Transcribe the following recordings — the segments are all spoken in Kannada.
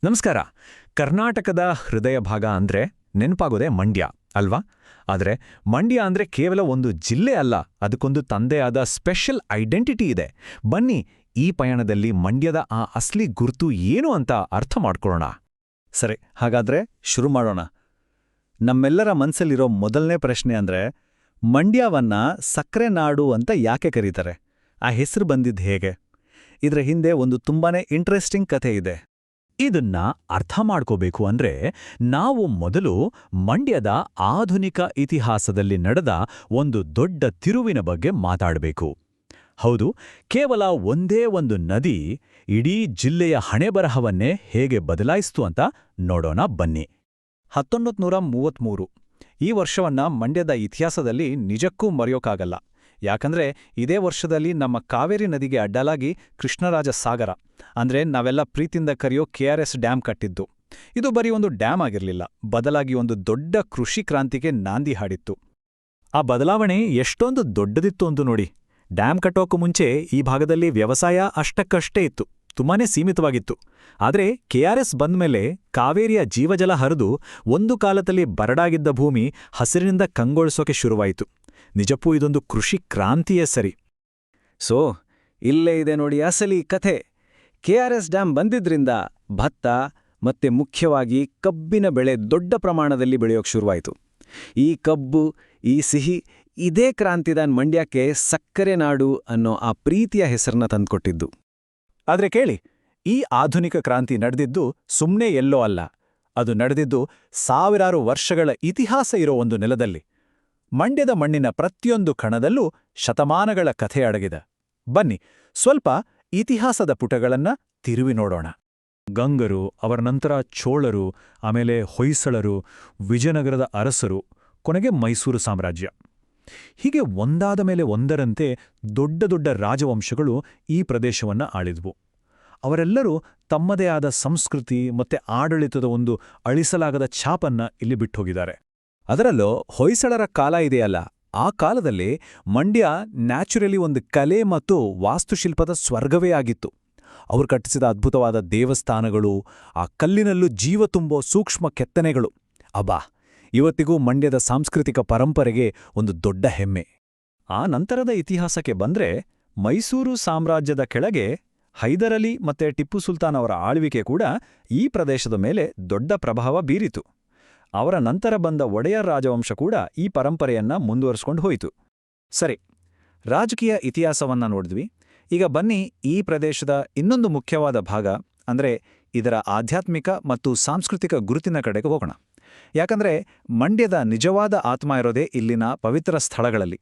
ನಮಸ್ಕಾರ. ಕರ್ನಾಟಕದ ಹೃದಯ ಭಾಗ ಅಂದ್ರೆ ನೆನಪಾಗೋದೆ ಮಂಡ್ಯ ಅಲ್ವಾ? ಆದರೆ ಮಂಡ್ಯ ಅಂದ್ರೆ ಕೇವಲ ಒಂದು ಜಿಲ್ಲೆ ಅಲ್ಲ, ಅದಕ್ಕೊಂದು ತಂದೆಯಾದ ಸ್ಪೆಷಲ್ ಐಡೆಂಟಿಟಿ ಇದೆ. ಬನ್ನಿ, ಈ ಪಯಣದಲ್ಲಿ ಮಂಡ್ಯದ ಆ ಅಸ್ಲಿ ಗುರ್ತು ಏನು ಅಂತ ಅರ್ಥ ಮಾಡ್ಕೊಳ್ಳೋಣ. ಸರಿ, ಹಾಗಾದ್ರೆ ಶುರು ಮಾಡೋಣ. ನಮ್ಮೆಲ್ಲರ ಮನ್ಸಲ್ಲಿರೋ ಮೊದಲನೇ ಪ್ರಶ್ನೆ ಅಂದ್ರೆ, ಮಂಡ್ಯವನ್ನ ಸಕ್ಕರೆ ನಾಡು ಅಂತ ಯಾಕೆ ಕರೀತಾರೆ? ಆ ಹೆಸರು ಬಂದಿದ್ದು ಹೇಗೆ? ಇದ್ರ ಹಿಂದೆ ಒಂದು ತುಂಬಾನೇ ಇಂಟ್ರೆಸ್ಟಿಂಗ್ ಕಥೆ ಇದೆ. ಇದನ್ನ ಅರ್ಥ ಮಾಡ್ಕೋಬೇಕು ಅಂದ್ರೆ ನಾವು ಮೊದಲು ಮಂಡ್ಯದ ಆಧುನಿಕ ಇತಿಹಾಸದಲ್ಲಿ ನಡೆದ ಒಂದು ದೊಡ್ಡ ತಿರುವಿನ ಬಗ್ಗೆ ಮಾತಾಡಬೇಕು. ಹೌದು, ಕೇವಲ ಒಂದೇ ಒಂದು ನದಿ ಇಡೀ ಜಿಲ್ಲೆಯ ಹಣೆಬರಹವನ್ನೇ ಹೇಗೆ ಬದಲಾಯಿಸ್ತು ಅಂತ ನೋಡೋಣ ಬನ್ನಿ. 1933 ಈ ವರ್ಷವನ್ನ ಮಂಡ್ಯದ ಇತಿಹಾಸದಲ್ಲಿ ನಿಜಕ್ಕೂ ಮರೆಯೋಕ್ಕಾಗಲ್ಲ. ಯಾಕಂದ್ರೆ ಇದೇ ವರ್ಷದಲ್ಲಿ ನಮ್ಮ ಕಾವೇರಿ ನದಿಗೆ ಅಡ್ಡಲಾಗಿ ಕೃಷ್ಣರಾಜ ಸಾಗರ, ಅಂದ್ರೆ ನಾವೆಲ್ಲ ಪ್ರೀತಿಯಿಂದ ಕರೆಯೋ KRS ಡ್ಯಾಮ್ ಕಟ್ಟಿದ್ದು. ಇದು ಬರೀ ಒಂದು ಡ್ಯಾಮ್ ಆಗಿರಲಿಲ್ಲ, ಬದಲಾಗಿ ಒಂದು ದೊಡ್ಡ ಕೃಷಿ ಕ್ರಾಂತಿಗೆ ನಾಂದಿ ಹಾಡಿತ್ತು. ಆ ಬದಲಾವಣೆ ಎಷ್ಟೊಂದು ದೊಡ್ಡದಿತ್ತು ಅಂತ ನೋಡಿ. ಡ್ಯಾಮ್ ಕಟ್ಟೋಕ್ಕೂ ಮುಂಚೆ ಈ ಭಾಗದಲ್ಲಿ ವ್ಯವಸಾಯ ಅಷ್ಟಕ್ಕಷ್ಟೇ ಇತ್ತು, ತುಂಬಾನೇ ಸೀಮಿತವಾಗಿತ್ತು. ಆದರೆ KRS ಬಂದ್ಮೇಲೆ ಕಾವೇರಿಯ ಜೀವಜಲ ಹರಿದು ಒಂದು ಕಾಲದಲ್ಲಿ ಬರಡಾಗಿದ್ದ ಭೂಮಿ ಹಸಿರಿನಿಂದ ಕಂಗೊಳಿಸೋಕೆ ಶುರುವಾಯಿತು. ನಿಜಕ್ಕೂ ಇದೊಂದು ಕೃಷಿ ಕ್ರಾಂತಿಯೇ ಸರಿ. ಸೋ ಇಲ್ಲೇ ಇದೆ ನೋಡಿ ಅಸಲಿ ಕಥೆ. KRS ಡ್ಯಾಮ್ ಬಂದಿದ್ರಿಂದ ಭತ್ತ ಮತ್ತೆ ಮುಖ್ಯವಾಗಿ ಕಬ್ಬಿನ ಬೆಳೆ ದೊಡ್ಡ ಪ್ರಮಾಣದಲ್ಲಿ ಬೆಳೆಯೋಕೆ ಶುರುವಾಯಿತು. ಈ ಕಬ್ಬು, ಈ ಸಿಹಿ, ಇದೇ ಕ್ರಾಂತಿದಾನ್ ಮಂಡ್ಯಕ್ಕೆ ಸಕ್ಕರೆ ನಾಡು ಅನ್ನೋ ಆ ಪ್ರೀತಿಯ ಹೆಸರನ್ನ ತಂದ್ಕೊಟ್ಟಿದ್ದು. ಆದ್ರೆ ಕೇಳಿ, ಈ ಆಧುನಿಕ ಕ್ರಾಂತಿ ನಡೆದಿದ್ದು ಸುಮ್ನೆ ಎಲ್ಲೋ ಅಲ್ಲ. ಅದು ನಡೆದಿದ್ದು ಸಾವಿರಾರು ವರ್ಷಗಳ ಇತಿಹಾಸ ಇರೋ ಒಂದು ನೆಲದಲ್ಲಿ. ಮಂಡ್ಯದ ಮಣ್ಣಿನ ಪ್ರತಿಯೊಂದು ಕಣದಲ್ಲೂ ಶತಮಾನಗಳ ಕಥೆ ಅಡಗಿದೆ. ಬನ್ನಿ, ಸ್ವಲ್ಪ ಇತಿಹಾಸದ ಪುಟಗಳನ್ನ ತಿರುವಿ ನೋಡೋಣ. ಗಂಗರು, ಅವರ ನಂತರ ಚೋಳರು, ಆಮೇಲೆ ಹೊಯ್ಸಳರು, ವಿಜಯನಗರದ ಅರಸರು, ಕೊನೆಗೆ ಮೈಸೂರು ಸಾಮ್ರಾಜ್ಯ. ಹೀಗೆ ಒಂದಾದ ಮೇಲೆ ಒಂದರಂತೆ ದೊಡ್ಡ ದೊಡ್ಡ ರಾಜವಂಶಗಳು ಈ ಪ್ರದೇಶವನ್ನ ಆಳಿದ್ವು. ಅವರೆಲ್ಲರೂ ತಮ್ಮದೇ ಆದ ಸಂಸ್ಕೃತಿ ಮತ್ತೆ ಆಡಳಿತದ ಒಂದು ಅಳಿಸಲಾಗದ ಛಾಪನ್ನ ಇಲ್ಲಿ ಬಿಟ್ಟೋಗಿದ್ದಾರೆ. ಅದರಲ್ಲೂ ಹೊಯ್ಸಳರ ಕಾಲ ಇದೆಯಲ್ಲ, ಆ ಕಾಲದಲ್ಲಿ ಮಂಡ್ಯ ನ್ಯಾಚುರಲಿ ಒಂದು ಕಲೆ ಮತ್ತು ವಾಸ್ತುಶಿಲ್ಪದ ಸ್ವರ್ಗವೇ ಆಗಿತ್ತು. ಅವರು ಕಟ್ಟಿಸಿದ ಅದ್ಭುತವಾದ ದೇವಸ್ಥಾನಗಳು, ಆ ಕಲ್ಲಿನಲ್ಲೂ ಜೀವ ತುಂಬೋ ಸೂಕ್ಷ್ಮ ಕೆತ್ತನೆಗಳು, ಅಬ್ಬಾ, ಇವತ್ತಿಗೂ ಮಂಡ್ಯದ ಸಾಂಸ್ಕೃತಿಕ ಪರಂಪರೆಗೆ ಒಂದು ದೊಡ್ಡ ಹೆಮ್ಮೆ. ಆ ನಂತರದ ಇತಿಹಾಸಕ್ಕೆ ಬಂದ್ರೆ, ಮೈಸೂರು ಸಾಮ್ರಾಜ್ಯದ ಕೆಳಗೆ ಹೈದರಲಿ ಮತ್ತೆ ಟಿಪ್ಪು ಸುಲ್ತಾನ್ ಅವರ ಆಳ್ವಿಕೆ ಕೂಡ ಈ ಪ್ರದೇಶದ ಮೇಲೆ ದೊಡ್ಡ ಪ್ರಭಾವ ಬೀರಿತು. ಅವರ ನಂತರ ಬಂದ ಒಡೆಯರ್ ರಾಜವಂಶ ಕೂಡ ಈ ಪರಂಪರೆಯನ್ನ ಮುಂದುವರಿಸ್ಕೊಂಡು ಹೋಯಿತು. ಸರಿ, ರಾಜಕೀಯ ಇತಿಹಾಸವನ್ನ ನೋಡಿದ್ವಿ. ಈಗ ಬನ್ನಿ, ಈ ಪ್ರದೇಶದ ಇನ್ನೊಂದು ಮುಖ್ಯವಾದ ಭಾಗ ಅಂದ್ರೆ ಇದರ ಆಧ್ಯಾತ್ಮಿಕ ಮತ್ತು ಸಾಂಸ್ಕೃತಿಕ ಗುರುತಿನ ಕಡೆಗೆ ಹೋಗೋಣ. ಯಾಕಂದ್ರೆ ಮಂಡ್ಯದ ನಿಜವಾದ ಆತ್ಮ ಇರೋದೇ ಇಲ್ಲಿನ ಪವಿತ್ರ ಸ್ಥಳಗಳಲ್ಲಿ.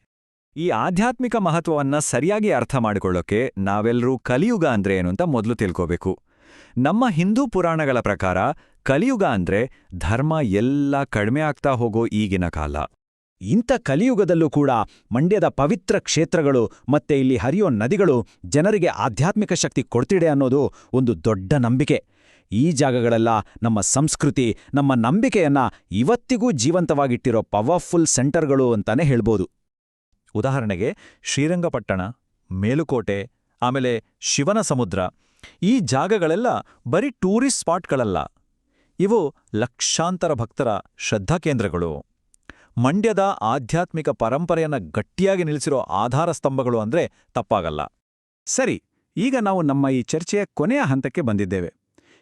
ಈ ಆಧ್ಯಾತ್ಮಿಕ ಮಹತ್ವವನ್ನ ಸರಿಯಾಗಿ ಅರ್ಥ ಮಾಡಿಕೊಳ್ಳೋಕೆ ನಾವೆಲ್ಲರೂ ಕಲಿಯುಗ ಅಂದ್ರೆ ಏನು ಅಂತ ಮೊದಲು ತಿಳ್ಕೋಬೇಕು. ನಮ್ಮ ಹಿಂದೂ ಪುರಾಣಗಳ ಪ್ರಕಾರ ಕಲಿಯುಗ ಅಂದ್ರೆ ಧರ್ಮ ಎಲ್ಲ ಕಡಿಮೆ ಆಗ್ತಾ ಹೋಗೋ ಈಗಿನ ಕಾಲ. ಇಂಥ ಕಲಿಯುಗದಲ್ಲೂ ಕೂಡ ಮಂಡ್ಯದ ಪವಿತ್ರ ಕ್ಷೇತ್ರಗಳು ಮತ್ತೆ ಇಲ್ಲಿ ಹರಿಯೋ ನದಿಗಳು ಜನರಿಗೆ ಆಧ್ಯಾತ್ಮಿಕ ಶಕ್ತಿ ಕೊಡ್ತಿಡೆ ಅನ್ನೋದು ಒಂದು ದೊಡ್ಡ ನಂಬಿಕೆ. ಈ ಜಾಗಗಳೆಲ್ಲ ನಮ್ಮ ಸಂಸ್ಕೃತಿ, ನಮ್ಮ ನಂಬಿಕೆಯನ್ನ ಇವತ್ತಿಗೂ ಜೀವಂತವಾಗಿಟ್ಟಿರೋ ಪವರ್ಫುಲ್ ಸೆಂಟರ್ಗಳು ಅಂತಾನೆ ಹೇಳ್ಬೋದು. ಉದಾಹರಣೆಗೆ ಶ್ರೀರಂಗಪಟ್ಟಣ, ಮೇಲುಕೋಟೆ, ಆಮೇಲೆ ಶಿವನ ಸಮುದ್ರ, ಈ ಜಾಗಗಳೆಲ್ಲ ಬರೀ ಟೂರಿಸ್ಟ್ ಸ್ಪಾಟ್ಗಳಲ್ಲ, ಇವು ಲಕ್ಷಾಂತರ ಭಕ್ತರ ಶ್ರದ್ಧಾಕೇಂದ್ರಗಳು. ಮಂಡ್ಯದ ಆಧ್ಯಾತ್ಮಿಕ ಪರಂಪರೆಯನ್ನ ಗಟ್ಟಿಯಾಗಿ ನಿಲ್ಲಿಸಿರೋ ಆಧಾರ ಸ್ತಂಭಗಳು ಅಂದ್ರೆ ತಪ್ಪಾಗಲ್ಲ. ಸರಿ, ಈಗ ನಾವು ನಮ್ಮ ಈ ಚರ್ಚೆಯ ಕೊನೆಯ ಹಂತಕ್ಕೆ ಬಂದಿದ್ದೇವೆ.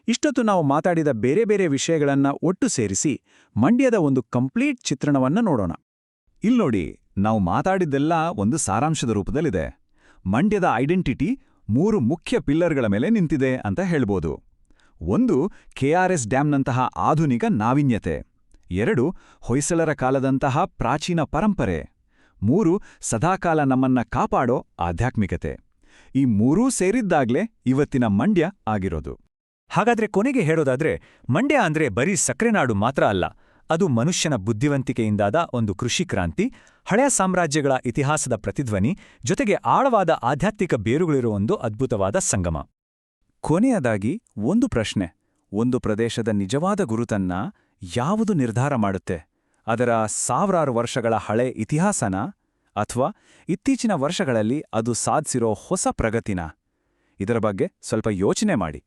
ಇಷ್ಟೊತ್ತು ನಾವು ಮಾತಾಡಿದ ಬೇರೆ ಬೇರೆ ವಿಷಯಗಳನ್ನ ಒಟ್ಟು ಸೇರಿಸಿ ಮಂಡ್ಯದ ಒಂದು ಕಂಪ್ಲೀಟ್ ಚಿತ್ರಣವನ್ನ ನೋಡೋಣ. ಇಲ್ನೋಡಿ, ನಾವು ಮಾತಾಡಿದ್ದೆಲ್ಲ ಒಂದು ಸಾರಾಂಶದ ರೂಪದಲ್ಲಿದೆ. ಮಂಡ್ಯದ ಐಡೆಂಟಿಟಿ 3 ಮುಖ್ಯ ಪಿಲ್ಲರ್ಗಳ ಮೇಲೆ ನಿಂತಿದೆ ಅಂತ ಹೇಳ್ಬೋದು. 1, KRS ಡ್ಯಾಮ್ನಂತಹ ಆಧುನಿಕ ನಾವೀನ್ಯತೆ. 2, ಹೊಯ್ಸಳರ ಕಾಲದಂತಹ ಪ್ರಾಚೀನ ಪರಂಪರೆ. 3, ಸದಾಕಾಲ ನಮ್ಮನ್ನ ಕಾಪಾಡೋ ಆಧ್ಯಾತ್ಮಿಕತೆ. ಈ 3 ಸೇರಿದ್ದಾಗ್ಲೇ ಇವತ್ತಿನ ಮಂಡ್ಯ ಆಗಿರೋದು. ಹಾಗಾದ್ರೆ ಕೊನೆಗೆ ಹೇಳೋದಾದ್ರೆ, ಮಂಡ್ಯ ಅಂದ್ರೆ ಬರೀ ಸಕ್ರೆನಾಡು ಮಾತ್ರ ಅಲ್ಲ, ಅದು ಮನುಷ್ಯನ ಬುದ್ಧಿವಂತಿಕೆಯಿಂದಾದ ಒಂದು ಕೃಷಿ ಕ್ರಾಂತಿ, ಹಳೆಯ ಸಾಮ್ರಾಜ್ಯಗಳ ಇತಿಹಾಸದ ಪ್ರತಿಧ್ವನಿ, ಜೊತೆಗೆ ಆಳವಾದ ಆಧ್ಯಾತ್ಮಿಕ ಬೇರುಗಳಿರೋ ಒಂದು ಅದ್ಭುತವಾದ ಸಂಗಮ. ಕೊನೆಯದಾಗಿ ಒಂದು ಪ್ರಶ್ನೆ: ಒಂದು ಪ್ರದೇಶದ ನಿಜವಾದ ಗುರುತನ್ನ ಯಾವುದು ನಿರ್ಧಾರ ಮಾಡುತ್ತೆ? ಅದರ ಸಾವಿರಾರು ವರ್ಷಗಳ ಹಳೆ ಇತಿಹಾಸನ, ಅಥವಾ ಇತ್ತೀಚಿನ ವರ್ಷಗಳಲ್ಲಿ ಅದು ಸಾಧಿಸಿರೋ ಹೊಸ ಪ್ರಗತಿನ? ಇದರ ಬಗ್ಗೆ ಸ್ವಲ್ಪ ಯೋಚನೆ ಮಾಡಿ.